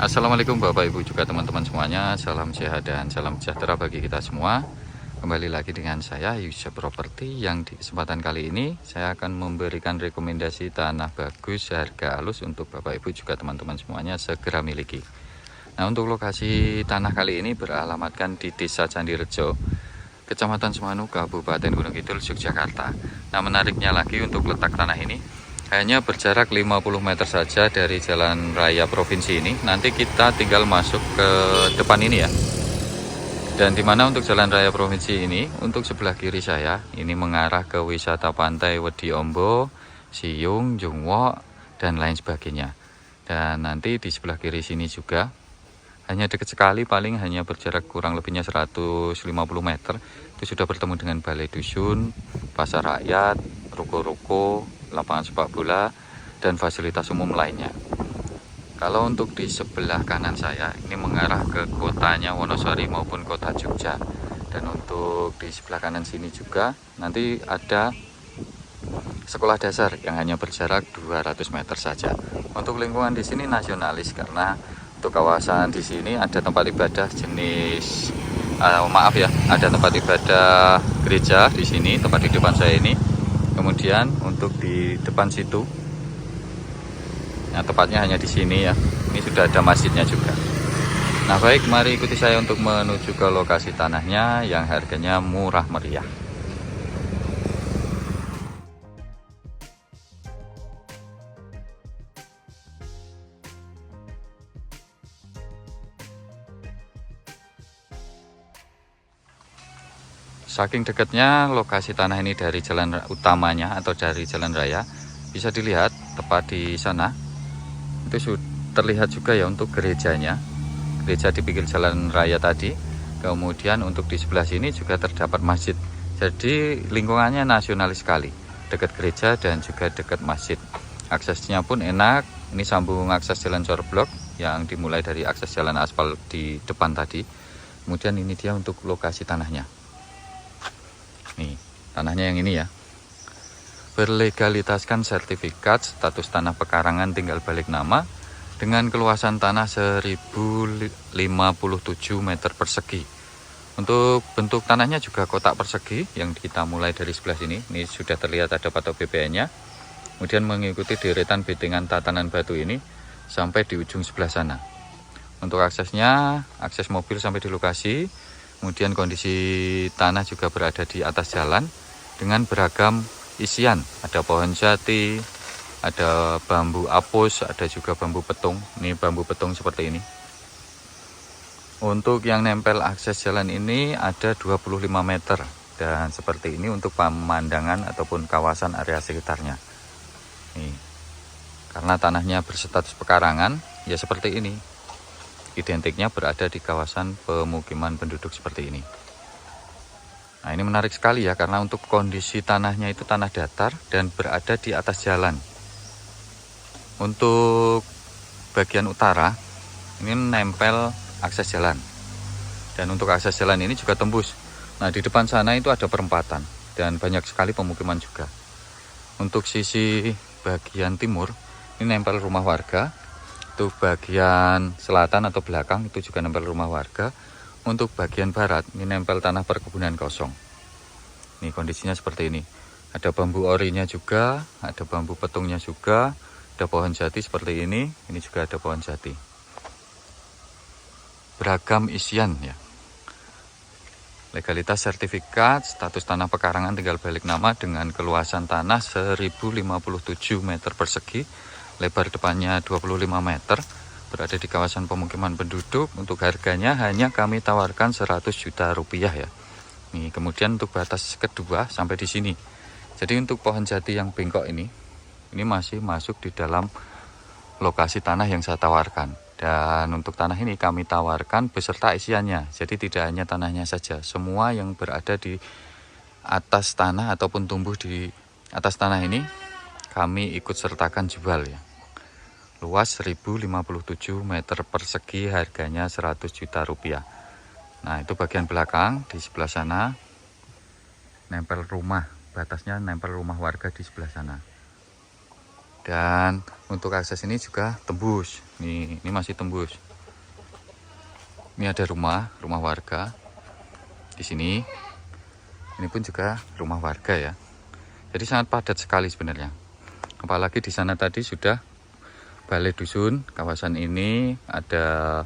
Assalamualaikum Bapak Ibu juga teman-teman semuanya. Salam sehat dan salam sejahtera bagi kita semua. Kembali lagi dengan saya Yusuf Property, yang di kesempatan kali ini saya akan memberikan rekomendasi tanah bagus harga halus untuk Bapak Ibu juga teman-teman semuanya segera miliki. Nah, untuk lokasi tanah kali ini beralamatkan di Desa Candirejo, Kecamatan Semanu, Kabupaten Gunung Kidul, Yogyakarta. Nah, menariknya lagi untuk letak tanah ini hanya berjarak 50 meter saja dari jalan raya provinsi ini. Nanti kita tinggal masuk ke depan ini ya. Dan dimana untuk jalan raya provinsi ini, untuk sebelah kiri saya, ini mengarah ke wisata pantai Wedi Ombo, Siung, Jungwo, dan lain sebagainya. Dan nanti di sebelah kiri sini juga, hanya dekat sekali, paling hanya berjarak kurang lebihnya 150 meter. Itu sudah bertemu dengan balai dusun, pasar rakyat, ruko-ruko, lapangan sepak bola, dan fasilitas umum lainnya. Kalau untuk di sebelah kanan saya, ini mengarah ke kotanya Wonosari maupun kota Jogja. Dan untuk di sebelah kanan sini juga nanti ada sekolah dasar yang hanya berjarak 200 meter saja. Untuk lingkungan di sini nasionalis, karena untuk kawasan di sini ada tempat ibadah jenis ada tempat ibadah gereja di sini, tempat di depan saya ini. Kemudian untuk di depan situ, nah tepatnya hanya di sini ya, ini sudah ada masjidnya juga. Nah baik, mari ikuti saya untuk menuju ke lokasi tanahnya yang harganya murah meriah. Saking dekatnya lokasi tanah ini dari jalan utamanya atau dari jalan raya, bisa dilihat tepat di sana itu terlihat juga ya untuk gerejanya, gereja di pinggir jalan raya tadi. Kemudian untuk di sebelah sini juga terdapat masjid. Jadi lingkungannya nasionalis sekali, dekat gereja dan juga dekat masjid. Aksesnya pun enak, ini sambung akses jalan corblok yang dimulai dari akses jalan aspal di depan tadi. Kemudian ini dia untuk lokasi tanahnya. Nih, tanahnya yang ini ya. Berlegalitaskan sertifikat status tanah pekarangan tinggal balik nama dengan keluasan tanah 1057 meter persegi. Untuk bentuk tanahnya juga kotak persegi yang kita mulai dari sebelah sini. Ini sudah terlihat ada patok BBN-nya. Kemudian mengikuti deretan bedengan tatanan batu ini sampai di ujung sebelah sana. Untuk aksesnya, akses mobil sampai di lokasi. Kemudian kondisi tanah juga berada di atas jalan dengan beragam isian. Ada pohon jati, ada bambu apus, ada juga bambu petung. Ini bambu petung seperti ini. Untuk yang nempel akses jalan ini ada 25 meter. Dan seperti ini untuk pemandangan ataupun kawasan area sekitarnya. Nih, karena tanahnya berstatus pekarangan, ya seperti ini. Identiknya berada di kawasan pemukiman penduduk seperti ini. Nah, ini menarik sekali ya, karena untuk kondisi tanahnya itu tanah datar dan berada di atas jalan. Untuk bagian utara ini nempel akses jalan, dan untuk akses jalan ini juga tembus. Nah, di depan sana itu ada perempatan dan banyak sekali pemukiman juga. Untuk sisi bagian timur ini nempel rumah warga. Untuk bagian selatan atau belakang itu juga nempel rumah warga. Untuk bagian barat ini nempel tanah perkebunan kosong. Ini kondisinya seperti ini. Ada bambu orinya juga, ada bambu petungnya juga, ada pohon jati seperti ini. Ini juga ada pohon jati. Beragam isian ya. Legalitas sertifikat status tanah pekarangan tinggal balik nama dengan keluasan tanah 1057 meter persegi. Lebar depannya 25 meter, berada di kawasan pemukiman penduduk. Untuk harganya hanya kami tawarkan 100 juta rupiah ya. Nih, kemudian untuk batas kedua sampai di sini. Jadi untuk pohon jati yang bengkok ini masih masuk di dalam lokasi tanah yang saya tawarkan. Dan untuk tanah ini kami tawarkan beserta isiannya. Jadi tidak hanya tanahnya saja, semua yang berada di atas tanah ataupun tumbuh di atas tanah ini kami ikut sertakan jual ya. Luas 1057 meter persegi, harganya 100 juta rupiah. Nah, itu bagian belakang. Di sebelah sana nempel rumah batasnya nempel rumah warga di sebelah sana. Dan untuk akses ini juga tembus. Ini masih tembus. Ini ada rumah warga di sini. Ini pun juga rumah warga ya. Jadi sangat padat sekali sebenarnya. Apalagi di sana tadi sudah balai dusun. Kawasan ini ada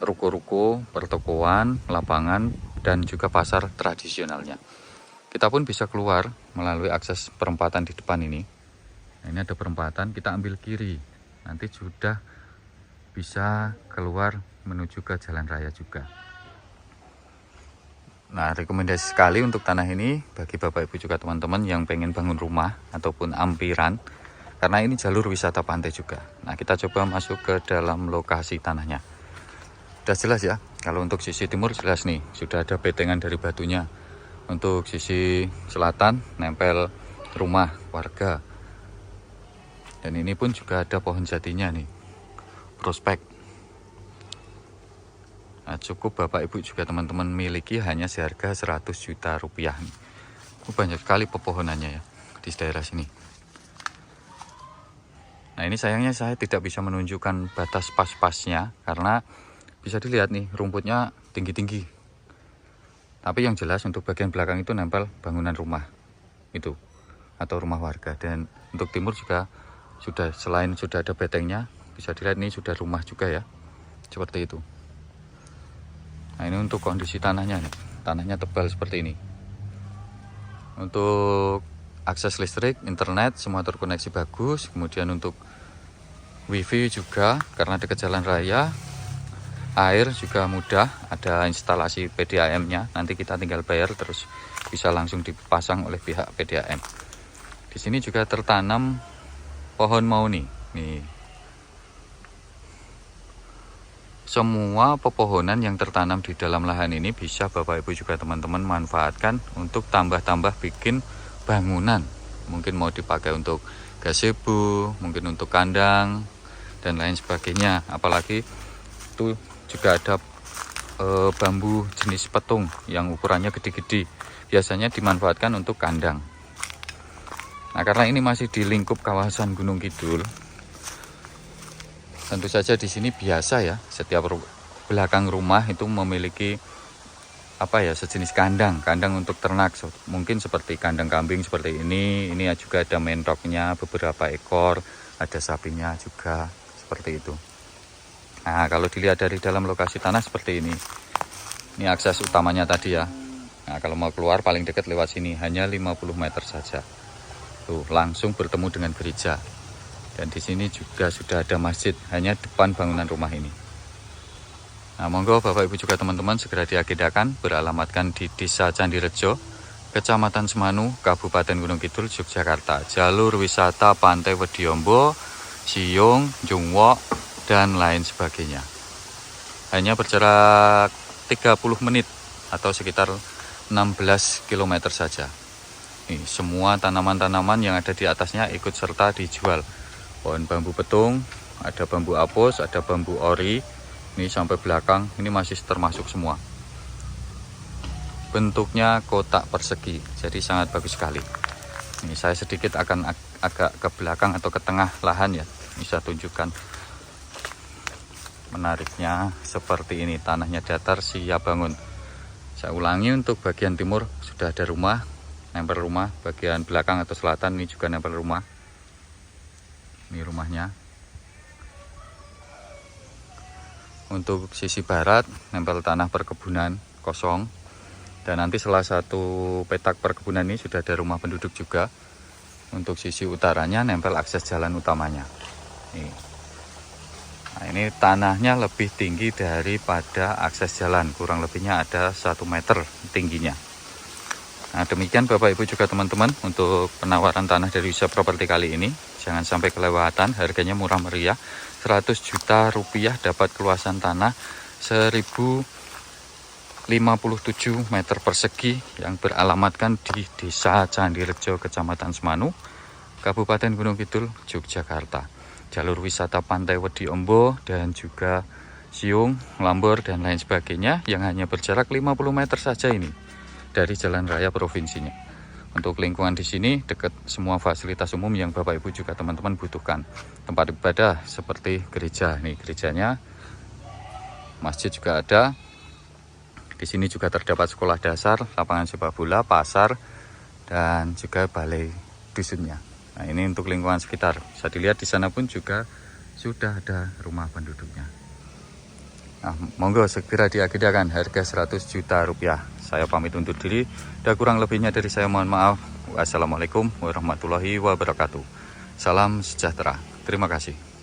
ruko-ruko, pertokoan, lapangan, dan juga pasar tradisionalnya. Kita pun bisa keluar melalui akses perempatan di depan ini. Nah, ini ada perempatan, kita ambil kiri. Nanti sudah bisa keluar menuju ke jalan raya juga. Nah, rekomendasi sekali untuk tanah ini bagi Bapak Ibu juga teman-teman yang pengen bangun rumah ataupun ampiran. Karena ini jalur wisata pantai juga. Nah, kita coba masuk ke dalam lokasi tanahnya. Sudah jelas ya, kalau untuk sisi timur jelas nih, sudah ada betengan dari batunya. Untuk sisi selatan nempel rumah warga. Dan ini pun juga ada pohon jatinya nih, prospek. Nah, cukup Bapak Ibu juga teman-teman miliki hanya seharga 100 juta rupiah. Banyak sekali pepohonannya ya di daerah sini. Nah, ini sayangnya saya tidak bisa menunjukkan batas pas-pasnya karena bisa dilihat nih rumputnya tinggi-tinggi. Tapi yang jelas untuk bagian belakang itu nempel bangunan rumah itu atau rumah warga. Dan untuk timur juga selain sudah ada betengnya, bisa dilihat ini sudah rumah juga ya. Seperti itu. Nah, ini untuk kondisi tanahnya nih. Tanahnya tebal seperti ini. Untuk akses listrik, internet semua terkoneksi bagus. Kemudian untuk wifi juga karena dekat jalan raya. Air juga mudah, ada instalasi PDAM-nya. Nanti kita tinggal bayar terus bisa langsung dipasang oleh pihak PDAM. Di sini juga tertanam pohon mauni. Nih. Semua pepohonan yang tertanam di dalam lahan ini bisa Bapak Ibu juga teman-teman manfaatkan untuk tambah-tambah bikin bangunan. Mungkin mau dipakai untuk gazebo, mungkin untuk kandang dan lain sebagainya. Apalagi itu juga ada bambu jenis petung yang ukurannya gede-gede, biasanya dimanfaatkan untuk kandang. Nah, karena ini masih di lingkup kawasan Gunung Kidul, tentu saja di sini biasa ya, setiap belakang rumah itu memiliki sejenis kandang untuk ternak, mungkin seperti kandang kambing seperti ini juga ada menroknya beberapa ekor, ada sapinya juga seperti itu. Nah, kalau dilihat dari dalam lokasi tanah seperti ini akses utamanya tadi ya. Nah, kalau mau keluar paling dekat lewat sini, hanya 50 meter saja. Tuh, langsung bertemu dengan gereja. Dan di sini juga sudah ada masjid, hanya depan bangunan rumah ini. Nah, monggo Bapak Ibu juga teman-teman segera diagendakan, beralamatkan di Desa Candirejo, Kecamatan Semanu, Kabupaten Gunung Kidul, Yogyakarta. Jalur wisata Pantai Wediombo, Siung, Jungwok, dan lain sebagainya. Hanya berjarak 30 menit atau sekitar 16 km saja. Nih, semua tanaman-tanaman yang ada di atasnya ikut serta dijual. Pohon bambu petung, ada bambu apus, ada bambu ori. Ini sampai belakang, ini masih termasuk semua. Bentuknya kotak persegi, jadi sangat bagus sekali. Ini saya sedikit akan agak ke belakang atau ke tengah lahan ya, bisa tunjukkan. Menariknya seperti ini, tanahnya datar, siap bangun. Saya ulangi, untuk bagian timur sudah ada rumah, nempel rumah. Bagian belakang atau selatan ini juga nempel rumah. Ini rumahnya. Untuk sisi barat nempel tanah perkebunan kosong. Dan nanti salah satu petak perkebunan ini sudah ada rumah penduduk juga. Untuk sisi utaranya nempel akses jalan utamanya. Nah, ini tanahnya lebih tinggi daripada akses jalan, kurang lebihnya ada 1 meter tingginya. Nah, demikian Bapak Ibu juga teman-teman untuk penawaran tanah dari Wisata Properti kali ini. Jangan sampai kelewatan, harganya murah meriah, 100 juta rupiah dapat keluasan tanah 1057 meter persegi yang beralamatkan di Desa Candirejo, Kecamatan Semanu, Kabupaten Gunung Kidul, Yogyakarta. Jalur wisata Pantai Wediombo dan juga Siung, Lambor dan lain sebagainya yang hanya berjarak 50 meter saja ini dari jalan raya provinsinya. Untuk lingkungan di sini dekat semua fasilitas umum yang Bapak Ibu juga teman-teman butuhkan. Tempat ibadah seperti gereja, nih gerejanya, masjid juga ada. Di sini juga terdapat sekolah dasar, lapangan sepak bola, pasar, dan juga balai dusunnya. Nah, ini untuk lingkungan sekitar. Bisa dilihat di sana pun juga sudah ada rumah penduduknya. Nah, monggo segera diagendakan harga 100 juta rupiah. Saya pamit undur diri. Dan kurang lebihnya dari saya mohon maaf. Wassalamualaikum warahmatullahi wabarakatuh. Salam sejahtera. Terima kasih.